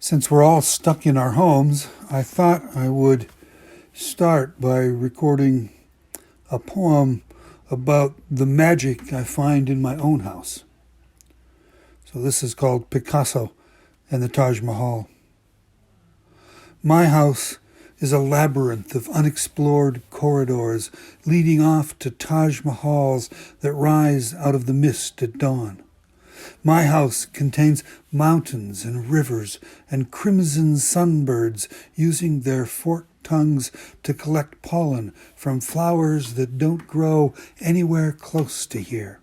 Since we're all stuck in our homes, I thought I would start by recording a poem about the magic I find in my own house. So this is called Picasso and the Taj Mahal. My house is a labyrinth of unexplored corridors leading off to Taj Mahals that rise out of the mist at dawn. My house contains mountains and rivers and crimson sunbirds using their forked tongues to collect pollen from flowers that don't grow anywhere close to here.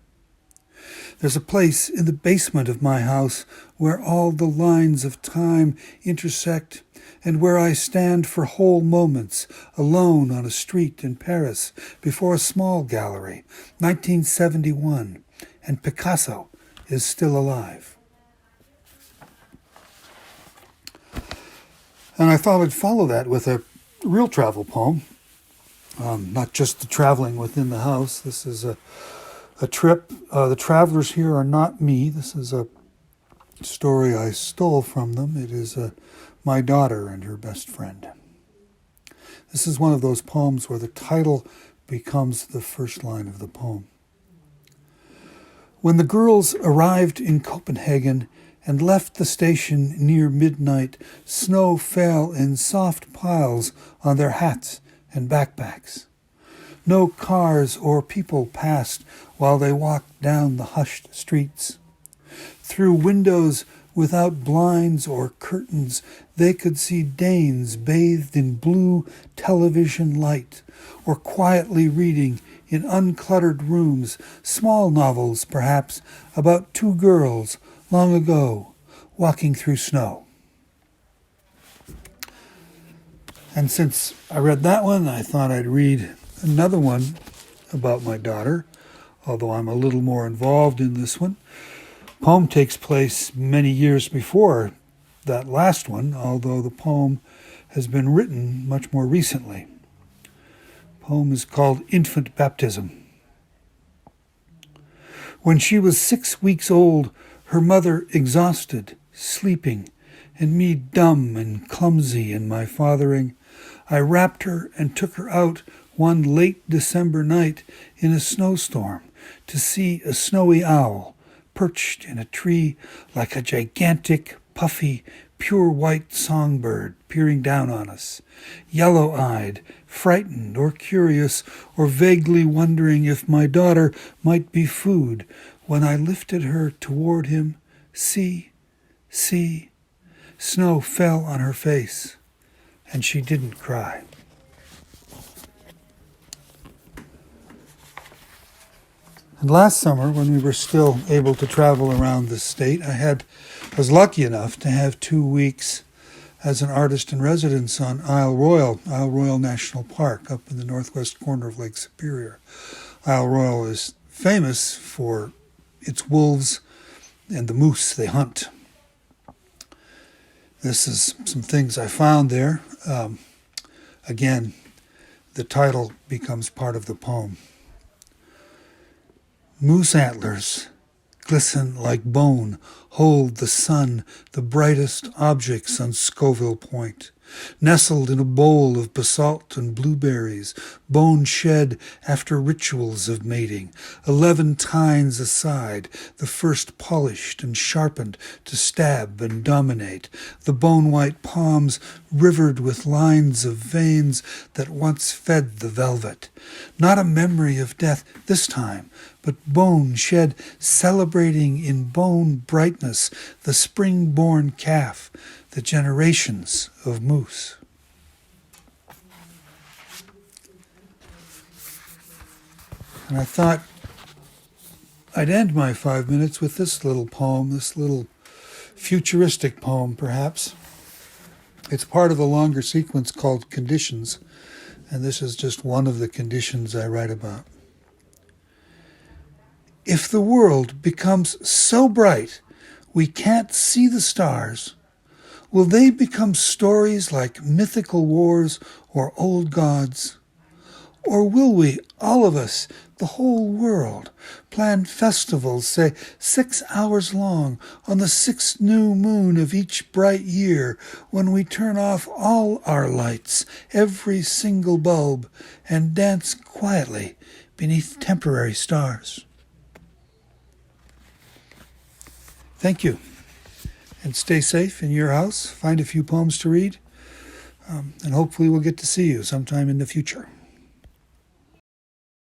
There's a place in the basement of my house where all the lines of time intersect and where I stand for whole moments alone on a street in Paris before a small gallery, 1971, and Picasso is still alive. And I thought I'd follow that with a real travel poem, not just the traveling within the house. This is a trip. The travelers here are not me. This is a story I stole from them. It is my daughter and her best friend. This is one of those poems where the title becomes the first line of the poem. When the girls arrived in Copenhagen and left the station near midnight, snow fell in soft piles on their hats and backpacks. No cars or people passed while they walked down the hushed streets. Through windows without blinds or curtains, they could see Danes bathed in blue television light, or quietly reading in uncluttered rooms, small novels perhaps, about two girls long ago walking through snow. And since I read that one, I thought I'd read another one about my daughter, although I'm a little more involved in this one. The poem takes place many years before that last one, although the poem has been written much more recently. The poem is called Infant Baptism. When she was 6 weeks old, her mother exhausted, sleeping, and me dumb and clumsy in my fathering, I wrapped her and took her out one late December night in a snowstorm to see a snowy owl perched in a tree like a gigantic, puffy, pure white songbird peering down on us, yellow-eyed, frightened or curious, or vaguely wondering if my daughter might be food. When I lifted her toward him, see, snow fell on her face, and she didn't cry. And last summer, when we were still able to travel around the state, I was lucky enough to have 2 weeks as an artist in residence on Isle Royale National Park up in the northwest corner of Lake Superior. Isle Royale is famous for its wolves and the moose they hunt. This is some things I found there. Again, the title becomes part of the poem. Moose antlers glisten like bone, hold the sun, the brightest objects on Scoville Point. Nestled in a bowl of basalt and blueberries, bone shed after rituals of mating, 11 tines aside, the first polished and sharpened to stab and dominate, the bone-white palms rivered with lines of veins that once fed the velvet. Not a memory of death this time, but bone shed celebrating in bone brightness the spring-born calf, the generations of moose. And I thought I'd end my 5 minutes with this little poem, this little futuristic poem, perhaps. It's part of a longer sequence called Conditions, and this is just one of the conditions I write about. If the world becomes so bright we can't see the stars, will they become stories like mythical wars or old gods? Or will we, all of us, the whole world, plan festivals, say 6 hours long, on the 6th new moon of each bright year, when we turn off all our lights, every single bulb, and dance quietly beneath temporary stars. Thank you, and stay safe in your house. Find a few poems to read, and hopefully we'll get to see you sometime in the future.